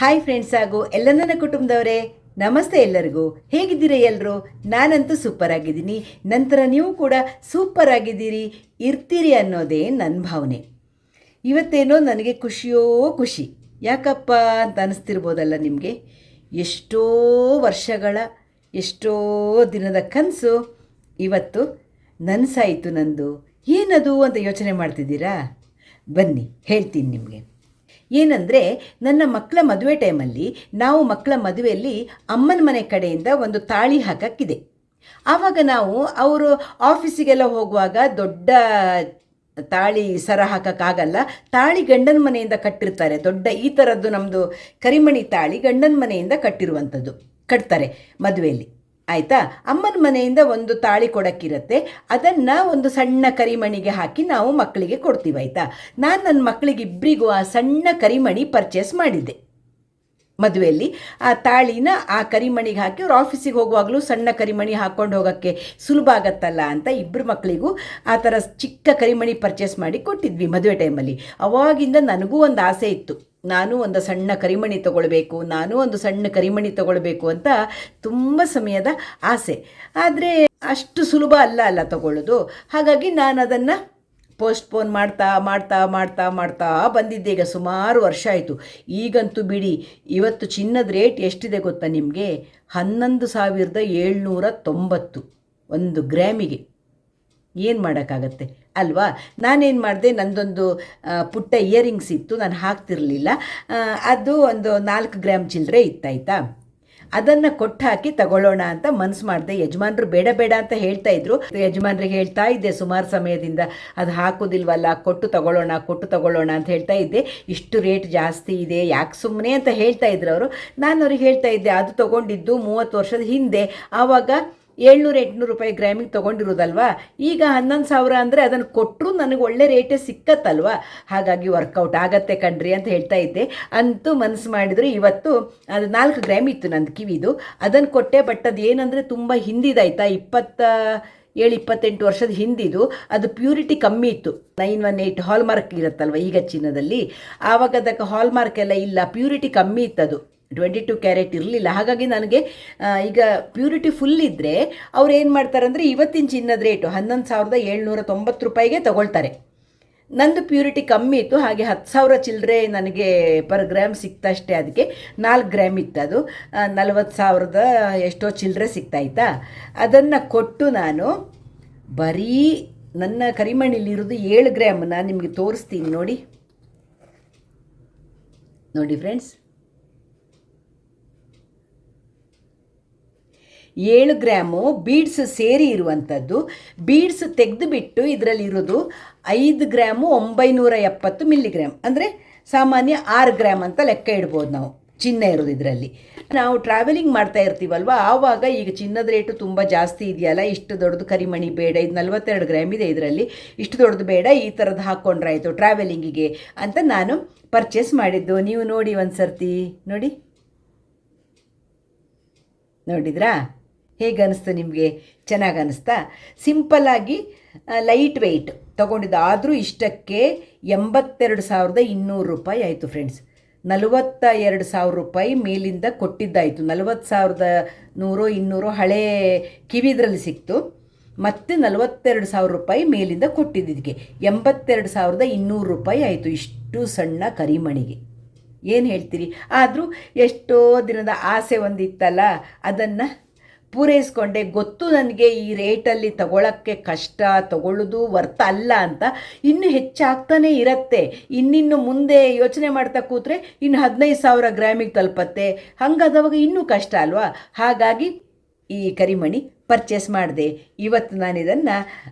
Hi friends ಹಾಗೂ ಎಲ್ಲ ನನ್ನ ಕುಟುಂಬದವರೇ, ನಮಸ್ತೆ ಎಲ್ಲರಿಗೂ. ಹೇಗಿದ್ದೀರಾ ಎಲ್ಲರೂ? ನಾನಂತೂ ಸೂಪರ್ ಆಗಿದ್ದೀನಿ. ನಂತರ ನೀವು ಕೂಡ ಸೂಪರ್ ಆಗಿದ್ದೀರಿ, ಇರ್ತೀರಿ ಅನ್ನೋದೇ ನನ್ನ ಭಾವನೆ. ಇವತ್ತೇನೋ ನನಗೆ ಖುಷಿಯೋ ಖುಷಿ. ಯಾಕಪ್ಪ ಅಂತ ಅನ್ನಿಸ್ತಿರ್ಬೋದಲ್ಲ ನಿಮಗೆ. ಎಷ್ಟೋ ವರ್ಷಗಳ ಎಷ್ಟೋ ದಿನದ ಕನಸು ಇವತ್ತು ನನಸಾಯಿತು ನಂದು. ಏನದು ಅಂತ ಯೋಚನೆ ಮಾಡ್ತಿದ್ದೀರಾ? ಬನ್ನಿ ಹೇಳ್ತೀನಿ ನಿಮಗೆ. ಏನಂದರೆ, ನನ್ನ ಮಕ್ಕಳ ಮದುವೆ ಟೈಮಲ್ಲಿ ನಾವು ಮಕ್ಕಳ ಮದುವೆಯಲ್ಲಿ ಅಮ್ಮನ ಮನೆ ಕಡೆಯಿಂದ ಒಂದು ತಾಳಿ ಹಾಕಕ್ಕಿದೆ. ಆವಾಗ ನಾವು ಅವರು ಆಫೀಸಿಗೆಲ್ಲ ಹೋಗುವಾಗ ದೊಡ್ಡ ತಾಳಿ ಸರ ಹಾಕೋಕ್ಕಾಗಲ್ಲ. ತಾಳಿ ಗಂಡನ ಮನೆಯಿಂದ ಕಟ್ಟಿರ್ತಾರೆ. ದೊಡ್ಡ ಈ ಥರದ್ದು ನಮ್ಮದು ಕರಿಮಣಿ ತಾಳಿ ಗಂಡನ ಮನೆಯಿಂದ ಕಟ್ತಾರೆ ಮದುವೆಯಲ್ಲಿ. ಆಯಿತಾ? ಅಮ್ಮನ ಮನೆಯಿಂದ ಒಂದು ತಾಳಿ ಕೊಡೋಕ್ಕಿರುತ್ತೆ. ಅದನ್ನು ಒಂದು ಸಣ್ಣ ಕರಿಮಣಿಗೆ ಹಾಕಿ ನಾವು ಮಕ್ಕಳಿಗೆ ಕೊಡ್ತೀವಿ. ಆಯಿತಾ? ನಾನು ನನ್ನ ಮಕ್ಕಳಿಗಿಬ್ಬರಿಗೂ ಆ ಸಣ್ಣ ಕರಿಮಣಿ ಪರ್ಚೇಸ್ ಮಾಡಿದ್ದೆ ಮದುವೆಯಲ್ಲಿ. ಆ ತಾಳಿನ ಆ ಕರಿಮಣಿಗೆ ಹಾಕಿ ಅವ್ರು ಆಫೀಸಿಗೆ ಹೋಗುವಾಗಲೂ ಸಣ್ಣ ಕರಿಮಣಿ ಹಾಕ್ಕೊಂಡು ಹೋಗೋಕ್ಕೆ ಸುಲಭ ಆಗತ್ತಲ್ಲ ಅಂತ ಇಬ್ಬರು ಮಕ್ಕಳಿಗೂ ಆ ಥರ ಚಿಕ್ಕ ಕರಿಮಣಿ ಪರ್ಚೇಸ್ ಮಾಡಿ ಕೊಟ್ಟಿದ್ವಿ ಮದುವೆ ಟೈಮಲ್ಲಿ. ಅವಾಗಿಂದ ನನಗೂ ಒಂದು ಆಸೆ ಇತ್ತು, ನಾನು ಒಂದು ಸಣ್ಣ ಕರಿಮಣಿ ತಗೊಳ್ಬೇಕು ಅಂತ ತುಂಬ ಸಮಯದ ಆಸೆ. ಆದರೆ ಅಷ್ಟು ಸುಲಭ ಅಲ್ಲ ತಗೊಳ್ಳೋದು. ಹಾಗಾಗಿ ನಾನು ಅದನ್ನು ಪೋಸ್ಟ್ಪೋನ್ ಮಾಡ್ತಾ ಬಂದಿದ್ದೆ. ಈಗ ಸುಮಾರು ವರ್ಷ ಆಯಿತು. ಈಗಂತೂ ಬಿಡಿ, ಇವತ್ತು ಚಿನ್ನದ ರೇಟ್ ಎಷ್ಟಿದೆ ಗೊತ್ತಾ ನಿಮಗೆ? 11,790 ಒಂದು ಗ್ರಾಮಿಗೆ. ಏನು ಮಾಡೋಕ್ಕಾಗತ್ತೆ ಅಲ್ವಾ? ನಾನೇನು ಮಾಡಿದೆ, ನಂದೊಂದು ಪುಟ್ಟ ಇಯರಿಂಗ್ಸ್ ಇತ್ತು, ನಾನು ಹಾಕ್ತಿರಲಿಲ್ಲ. ಅದು ಒಂದು 4 ಗ್ರಾಮ್ ಚಿಲ್ಲರೆ ಇತ್ತಾಯ್ತಾ. ಅದನ್ನು ಕೊಟ್ಟು ಹಾಕಿ ತಗೊಳ್ಳೋಣ ಅಂತ ಮನಸ್ಸು ಮಾಡಿದೆ. ಯಜಮಾನ್ರು ಬೇಡ ಅಂತ ಹೇಳ್ತಾಯಿದ್ರು. ಯಜಮಾನ್ರಿಗೆ ಹೇಳ್ತಾ ಇದ್ದೆ ಸುಮಾರು ಸಮಯದಿಂದ, ಅದು ಹಾಕೋದಿಲ್ವಲ್ಲ, ಕೊಟ್ಟು ತಗೊಳ್ಳೋಣ ಅಂತ ಹೇಳ್ತಾ ಇದ್ದೆ. ಇಷ್ಟು ರೇಟ್ ಜಾಸ್ತಿ ಇದೆ, ಯಾಕೆ ಸುಮ್ಮನೆ ಅಂತ ಹೇಳ್ತಾ ಇದ್ರು ಅವರು. ನಾನು ಅವ್ರಿಗೆ ಹೇಳ್ತಾ ಇದ್ದೆ, ಅದು ತೊಗೊಂಡಿದ್ದು 30 ವರ್ಷದ ಹಿಂದೆ. ಆವಾಗ 700-800 ರೂಪಾಯಿ ಗ್ರಾಮಿಗೆ ತೊಗೊಂಡಿರೋದಲ್ವಾ. ಈಗ 11,000 ಅಂದರೆ ಅದನ್ನು ಕೊಟ್ಟರು ನನಗೆ ಒಳ್ಳೆ ರೇಟೇ ಸಿಕ್ಕತ್ತಲ್ವ. ಹಾಗಾಗಿ ವರ್ಕೌಟ್ ಆಗತ್ತೆ ಕಣ್ರಿ ಅಂತ ಹೇಳ್ತಾ ಇದ್ದೆ. ಅಂತೂ ಮನಸ್ಸು ಮಾಡಿದ್ರು. ಇವತ್ತು ಅದು 4 ಗ್ರಾಮ್ ಇತ್ತು ನಂದು ಕಿವಿದು, ಅದನ್ನು ಕೊಟ್ಟೆ. ಬಟ್ ಅದು ಏನಂದರೆ ತುಂಬ ಹಿಂದಿದಾಯ್ತಾ, 27-28 ವರ್ಷದ ಹಿಂದಿದು. ಅದು ಪ್ಯೂರಿಟಿ ಕಮ್ಮಿ ಇತ್ತು. 918 ಹಾಲ್ಮಾರ್ಕ್ ಇರುತ್ತಲ್ವ ಈಗ ಚಿನ್ನದಲ್ಲಿ. ಆವಾಗ ಅದಕ್ಕೆ ಹಾಲ್ಮಾರ್ಕ್ ಎಲ್ಲ ಇಲ್ಲ, ಪ್ಯೂರಿಟಿ ಕಮ್ಮಿ ಇತ್ತು. ಅದು 22 ಕ್ಯಾರೆಟ್ ಇರಲಿಲ್ಲ. ಹಾಗಾಗಿ ನನಗೆ ಈಗ ಪ್ಯೂರಿಟಿ ಫುಲ್ ಇದ್ದರೆ ಅವ್ರು ಏನು ಮಾಡ್ತಾರೆ ಅಂದರೆ, ಇವತ್ತಿನ ಚಿನ್ನದ ರೇಟು 11,790 ರೂಪಾಯಿಗೆ ತಗೊಳ್ತಾರೆ. ನಂದು ಪ್ಯೂರಿಟಿ ಕಮ್ಮಿ ಇತ್ತು, ಹಾಗೆ 10,000 ಚಿಲ್ಲರೆ ನನಗೆ ಪರ್ ಗ್ರಾಮ್ ಸಿಕ್ತಷ್ಟೇ. ಅದಕ್ಕೆ 4 ಗ್ರಾಮ್ ಇತ್ತು. ಅದು 40,000 ಎಷ್ಟೋ ಚಿಲ್ಲರೆ ಸಿಕ್ತಾಯ್ತಾ. ಅದನ್ನು ಕೊಟ್ಟು ನಾನು ಬರೀ ನನ್ನ ಕರಿಮಣಿಲಿರೋದು 7 ಗ್ರಾಮ್. ನಾನು ನಿಮಗೆ ತೋರಿಸ್ತೀನಿ ನೋಡಿ ಫ್ರೆಂಡ್ಸ್. 7 ಗ್ರಾಮು ಬೀಡ್ಸ್ ಸೇರಿ ಇರುವಂಥದ್ದು. ಬೀಡ್ಸ್ ತೆಗೆದುಬಿಟ್ಟು ಇದರಲ್ಲಿರೋದು 5 ಗ್ರಾಮು 970 ಮಿಲಿಗ್ರಾಮ್, ಅಂದರೆ ಸಾಮಾನ್ಯ 6 ಗ್ರಾಮ್ ಅಂತ ಲೆಕ್ಕ ಇಡ್ಬೋದು ನಾವು ಚಿನ್ನ ಇರೋದು ಇದರಲ್ಲಿ. ನಾವು ಟ್ರಾವೆಲಿಂಗ್ ಮಾಡ್ತಾ ಇರ್ತೀವಲ್ವ, ಆವಾಗ ಈಗ ಚಿನ್ನದ ರೇಟು ತುಂಬ ಜಾಸ್ತಿ ಇದೆಯಲ್ಲ. ಇಷ್ಟು ದೊಡ್ಡದು ಕರಿಮಣಿ ಬೇಡ, ಇದು 42 ಗ್ರಾಮ್ ಇದೆ ಇದರಲ್ಲಿ, ಇಷ್ಟು ದೊಡ್ಡದು ಬೇಡ, ಈ ಥರದ್ದು ಹಾಕ್ಕೊಂಡ್ರಾಯ್ತು ಟ್ರಾವೆಲಿಂಗಿಗೆ ಅಂತ ನಾನು ಪರ್ಚೇಸ್ ಮಾಡಿದ್ದು. ನೀವು ನೋಡಿ ಒಂದು ಸರ್ತಿ ನೋಡಿದ್ರಾ? ಹೇಗೆ ಅನ್ನಿಸ್ತು ನಿಮಗೆ? ಚೆನ್ನಾಗಿ ಅನ್ನಿಸ್ತಾ? ಸಿಂಪಲ್ಲಾಗಿ ಲೈಟ್ ವೆಯ್ಟ್ ತೊಗೊಂಡಿದ್ದು. ಆದರೂ ಇಷ್ಟಕ್ಕೆ 82,200 ರೂಪಾಯಿ ಆಯಿತು ಫ್ರೆಂಡ್ಸ್. 42,000 ರೂಪಾಯಿ ಮೇಲಿಂದ ಕೊಟ್ಟಿದ್ದಾಯಿತು. 40,100-200 ಹಳೇ ಕಿವಿದ್ರಲ್ಲಿ ಸಿಕ್ತು. ಮತ್ತು 42,000 ರೂಪಾಯಿ ಮೇಲಿಂದ ಕೊಟ್ಟಿದ್ದಕ್ಕೆ 82,200 ರೂಪಾಯಿ ಆಯಿತು ಇಷ್ಟು ಸಣ್ಣ ಕರಿಮಣಿಗೆ. ಏನು ಹೇಳ್ತೀರಿ? ಆದರೂ ಎಷ್ಟೋ ದಿನದ ಆಸೆ ಒಂದಿತ್ತಲ್ಲ, ಅದನ್ನು ಪೂರೈಸ್ಕೊಂಡೆ. ಗೊತ್ತು ನನಗೆ ಈ ರೇಟಲ್ಲಿ ತಗೊಳ್ಳೋಕ್ಕೆ ಕಷ್ಟ, ತಗೊಳ್ಳೋದು ವರ್ತ ಅಲ್ಲ ಅಂತ. ಇನ್ನೂ ಹೆಚ್ಚಾಗ್ತಾನೇ ಇರುತ್ತೆ. ಇನ್ನಿನ್ನು ಮುಂದೆ ಯೋಚನೆ ಮಾಡ್ತಾ ಕೂತ್ರೆ ಇನ್ನು 15,000 ಗ್ರಾಮಿಗೆ ತಲುಪತ್ತೆ. ಹಂಗಾದವಾಗ ಇನ್ನೂ ಕಷ್ಟ ಅಲ್ವಾ? ಹಾಗಾಗಿ ಈ ಕರಿಮಣಿ ಪರ್ಚೇಸ್ ಮಾಡಿದೆ. ಇವತ್ತು ನಾನು ಇದನ್ನು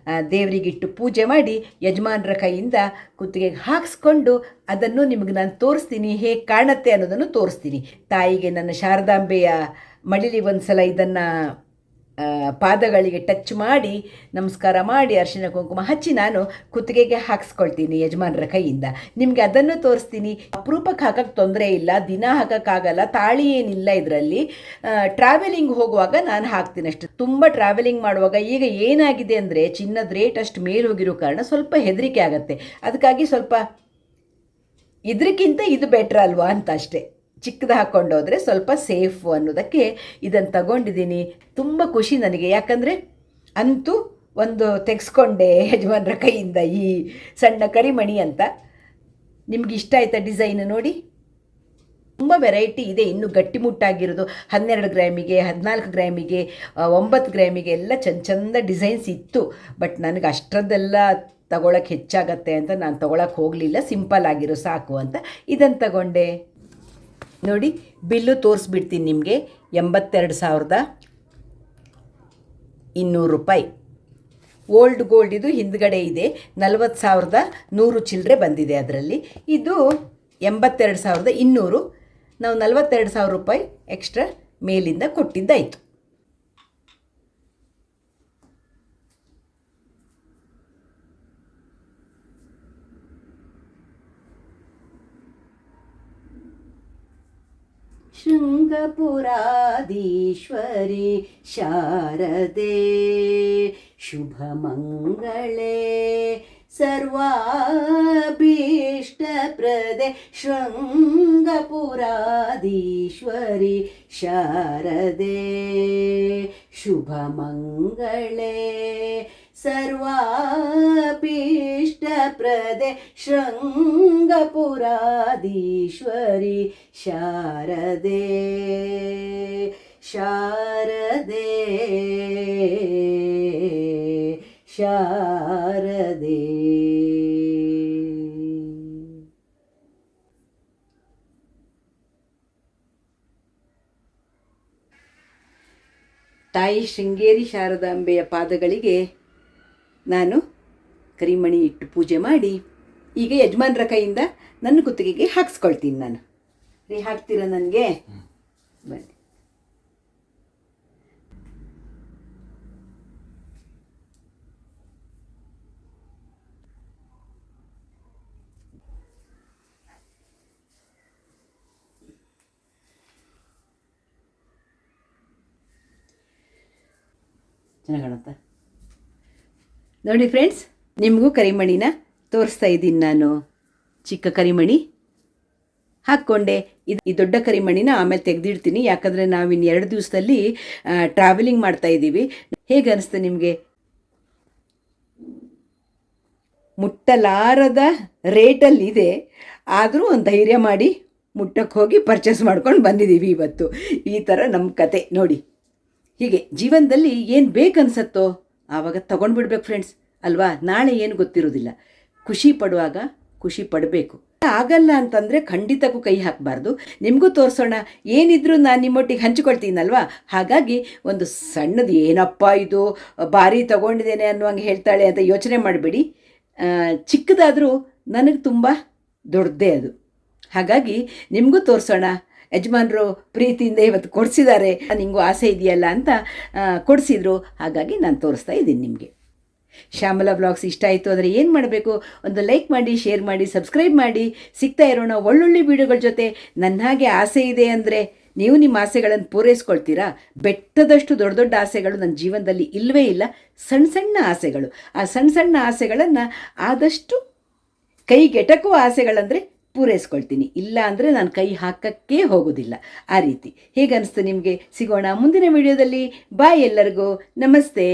ದೇವರಿಗಿಟ್ಟು ಪೂಜೆ ಮಾಡಿ ಯಜಮಾನರ ಕೈಯಿಂದ ಕುತ್ತಿಗೆಗೆ ಹಾಕಿಸ್ಕೊಂಡು ಅದನ್ನು ನಿಮಗೆ ನಾನು ತೋರಿಸ್ತೀನಿ, ಹೇಗೆ ಕಾಣುತ್ತೆ ಅನ್ನೋದನ್ನು ತೋರಿಸ್ತೀನಿ. ತಾಯಿಗೆ ನನ್ನ ಶಾರದಾಂಬೆಯ ಮಡಿಲಿ ಒಂದು ಸಲ ಇದನ್ನು ಪಾದಗಳಿಗೆ ಟಚ್ ಮಾಡಿ ನಮಸ್ಕಾರ ಮಾಡಿ ಅರಿಶಿನ ಕುಂಕುಮ ಹಚ್ಚಿ ನಾನು ಕುತ್ತಿಗೆಗೆ ಹಾಕಿಸ್ಕೊಳ್ತೀನಿ ಯಜಮಾನರ ಕೈಯಿಂದ. ನಿಮಗೆ ಅದನ್ನು ತೋರಿಸ್ತೀನಿ. ಅಪರೂಪಕ್ಕೆ ಹಾಕೋಕ್ಕೆ ತೊಂದರೆ ಇಲ್ಲ, ದಿನ ಹಾಕೋಕ್ಕಾಗಲ್ಲ, ತಾಳಿ ಏನಿಲ್ಲ ಇದರಲ್ಲಿ. ಟ್ರಾವೆಲಿಂಗ್ ಹೋಗುವಾಗ ನಾನು ಹಾಕ್ತೀನಿ ಅಷ್ಟು. ತುಂಬ ಟ್ರಾವೆಲಿಂಗ್ ಮಾಡುವಾಗ ಈಗ ಏನಾಗಿದೆ ಅಂದರೆ, ಚಿನ್ನದ ರೇಟ್ ಅಷ್ಟು ಮೇಲೆ ಹೋಗಿರೋ ಕಾರಣ ಸ್ವಲ್ಪ ಹೆದರಿಕೆ ಆಗುತ್ತೆ. ಅದಕ್ಕಾಗಿ ಸ್ವಲ್ಪ ಇದಕ್ಕಿಂತ ಇದು ಬೆಟ್ರ್ ಅಲ್ವಾ ಅಂತ ಅಷ್ಟೇ. ಚಿಕ್ಕದು ಹಾಕ್ಕೊಂಡೋದ್ರೆ ಸ್ವಲ್ಪ ಸೇಫು ಅನ್ನೋದಕ್ಕೆ ಇದನ್ನು ತಗೊಂಡಿದ್ದೀನಿ. ತುಂಬ ಖುಷಿ ನನಗೆ, ಯಾಕಂದರೆ ಅಂತೂ ಒಂದು ತೆಗೆಸ್ಕೊಂಡೆ ಯಜಮಾನ್ರ ಕೈಯಿಂದ ಈ ಸಣ್ಣ ಕರಿಮಣಿ ಅಂತ. ನಿಮ್ಗೆ ಇಷ್ಟ ಆಯ್ತಾ ಡಿಸೈನ್? ನೋಡಿ, ತುಂಬ ವೆರೈಟಿ ಇದೆ. ಇನ್ನೂ ಗಟ್ಟಿಮುಟ್ಟಾಗಿರೋದು 12 ಗ್ರಾಮಿಗೆ, 14 ಗ್ರಾಮಿಗೆ, 9 ಗ್ರಾಮಿಗೆ ಎಲ್ಲ ಚಂದ ಡಿಸೈನ್ಸ್ ಇತ್ತು. ಬಟ್ ನನಗೆ ಅಷ್ಟರದ್ದೆಲ್ಲ ತಗೊಳಕ್ಕೆ ಹೆಚ್ಚಾಗತ್ತೆ ಅಂತ ನಾನು ತೊಗೊಳಕ್ಕೆ ಹೋಗಲಿಲ್ಲ. ಸಿಂಪಲ್ ಆಗಿರೋ ಸಾಕು ಅಂತ ಇದನ್ನು ತಗೊಂಡೆ. ನೋಡಿ, ಬಿಲ್ಲು ತೋರಿಸ್ಬಿಡ್ತೀನಿ ನಿಮಗೆ. 82,200 ರೂಪಾಯಿ. ಓಲ್ಡ್ ಗೋಲ್ಡ್ ಇದು ಹಿಂದ್ಗಡೆ ಇದೆ. 40,100 ಚಿಲ್ಲರೆ ಬಂದಿದೆ ಅದರಲ್ಲಿ. ಇದು 82,200. ನಾವು 42,000 ರೂಪಾಯಿ ಎಕ್ಸ್ಟ್ರಾ ಮೇಲಿಂದ ಕೊಟ್ಟಿದ್ದಾಯಿತು. ಶೃಂಗಪುರಾದೀಶ್ವರಿ ಶಾರದೆ ಶುಭಮಂಗಳೇ ಸರ್ವಾಭೀಷ್ಟಪ್ರದೆ ಶೃಂಗಪುರಾದೀಶ್ವರಿ ಶಾರದೆ ಶುಭಮಂಗಳೇ ಸರ್ವಾಭೀಷ್ಟಪ್ರದೆ ಶೃಂಗಪುರಾದೀಶ್ವರಿ ಶಾರದೆ ಶಾರದೆ ಶಾರದೆ. ತಾಯಿ ಶೃಂಗೇರಿ ಶಾರದಾಂಬೆಯ ಪಾದಗಳಿಗೆ ನಾನು ಕರಿಮಣಿ ಇಟ್ಟು ಪೂಜೆ ಮಾಡಿ ಈಗ ಯಜಮಾನ್ರ ಕೈಯಿಂದ ನನ್ನ ಕುತ್ತಿಗೆಗೆ ಹಾಕ್ಸ್ಕೊಳ್ತೀನಿ ನಾನು. ರೀ, ಹಾಕ್ತೀರಾ ನನಗೆ? ಬನ್ನಿ. ಚೆನ್ನಾಗಿ ಕಾಣುತ್ತಾ? ನೋಡಿ ಫ್ರೆಂಡ್ಸ್, ನಿಮಗೂ ಕರಿಮಣಿನ ತೋರಿಸ್ತಾ ಇದ್ದೀನಿ ನಾನು. ಚಿಕ್ಕ ಕರಿಮಣಿ ಹಾಕ್ಕೊಂಡೆ. ಈ ದೊಡ್ಡ ಕರಿಮಣಿನ ಆಮೇಲೆ ತೆಗೆದಿಡ್ತೀನಿ, ಯಾಕಂದರೆ ನಾವಿನ್ನು 2 ದಿವಸದಲ್ಲಿ ಟ್ರಾವೆಲಿಂಗ್ ಮಾಡ್ತಾ ಇದ್ದೀವಿ. ಹೇಗೆ ಅನಿಸ್ತು ನಿಮಗೆ? ಮುಟ್ಟಲಾರದ ರೇಟಲ್ಲಿದೆ, ಆದರೂ ಒಂದು ಧೈರ್ಯ ಮಾಡಿ ಮುಟ್ಟಕ್ಕೆ ಹೋಗಿ ಪರ್ಚೇಸ್ ಮಾಡ್ಕೊಂಡು ಬಂದಿದ್ದೀವಿ ಇವತ್ತು. ಈ ಥರ ನಮ್ಮ ಕತೆ ನೋಡಿ. ಹೀಗೆ ಜೀವನದಲ್ಲಿ ಏನು ಬೇಕನ್ಸತ್ತೋ ಆವಾಗ ತೊಗೊಂಡ್ಬಿಡ್ಬೇಕು ಫ್ರೆಂಡ್ಸ್, ಅಲ್ವಾ? ನಾಳೆ ಏನು ಗೊತ್ತಿರೋದಿಲ್ಲ. ಖುಷಿ ಪಡುವಾಗ ಖುಷಿ ಪಡಬೇಕು. ಆಗಲ್ಲ ಅಂತಂದರೆ ಖಂಡಿತಕ್ಕೂ ಕೈ ಹಾಕಬಾರ್ದು. ನಿಮಗೂ ತೋರಿಸೋಣ, ಏನಿದ್ರು ನಾನು ನಿಮ್ಮೊಟ್ಟಿಗೆ ಹಂಚಿಕೊಳ್ತೀನಲ್ವಾ. ಹಾಗಾಗಿ ಒಂದು ಸಣ್ಣದು, ಏನಪ್ಪ ಇದು ಭಾರಿ ತಗೊಂಡಿದ್ದೇನೆ ಅನ್ನುವಂಗೆ ಹೇಳ್ತಾಳೆ ಅಂತ ಯೋಚನೆ ಮಾಡಬೇಡಿ. ಚಿಕ್ಕದಾದರೂ ನನಗೆ ತುಂಬ ದೊಡ್ಡದೇ ಅದು. ಹಾಗಾಗಿ ನಿಮಗೂ ತೋರಿಸೋಣ. ಯಜಮಾನರು ಪ್ರೀತಿಯಿಂದ ಇವತ್ತು ಕೊಡಿಸಿದ್ದಾರೆ, ನಿಮಗೂ ಆಸೆ ಇದೆಯಲ್ಲ ಅಂತ ಕೊಡಿಸಿದ್ರು. ಹಾಗಾಗಿ ನಾನು ತೋರಿಸ್ತಾ ಇದ್ದೀನಿ ನಿಮಗೆ. ಶ್ಯಾಮಲಾ ಬ್ಲಾಗ್ಸ್ ಇಷ್ಟ ಆಯಿತು ಅಂದರೆ ಏನು ಮಾಡಬೇಕು? ಒಂದು ಲೈಕ್ ಮಾಡಿ, ಶೇರ್ ಮಾಡಿ, ಸಬ್ಸ್ಕ್ರೈಬ್ ಮಾಡಿ. ಸಿಗ್ತಾ ಇರೋಣ ಒಳ್ಳೊಳ್ಳೆ ವೀಡಿಯೋಗಳ ಜೊತೆ. ನನ್ನ ಹಾಗೆ ಆಸೆ ಇದೆ ಅಂದರೆ ನೀವು ನಿಮ್ಮ ಆಸೆಗಳನ್ನು ಪೂರೈಸ್ಕೊಳ್ತೀರಾ? ಬೆಟ್ಟದಷ್ಟು ದೊಡ್ಡ ದೊಡ್ಡ ಆಸೆಗಳು ನನ್ನ ಜೀವನದಲ್ಲಿ ಇಲ್ಲವೇ ಇಲ್ಲ. ಸಣ್ಣ ಸಣ್ಣ ಆಸೆಗಳು. ಆ ಸಣ್ಣ ಸಣ್ಣ ಆಸೆಗಳನ್ನು ಆದಷ್ಟು ಕೈಗೆಟಕುವ ಆಸೆಗಳಂದರೆ ಪೂರೈಸ್ಕೊಳ್ತೀನಿ. ಇಲ್ಲ ಅಂದರೆ ನಾನು ಕೈ ಹಾಕಕ್ಕೆ ಹೋಗೋದಿಲ್ಲ. ಆ ರೀತಿ. ಹೇಗನ್ನಿಸ್ತು ನಿಮಗೆ? ಸಿಗೋಣ ಮುಂದಿನ ವಿಡಿಯೋದಲ್ಲಿ. ಬಾಯ್ ಎಲ್ಲರಿಗೂ. ನಮಸ್ತೆ.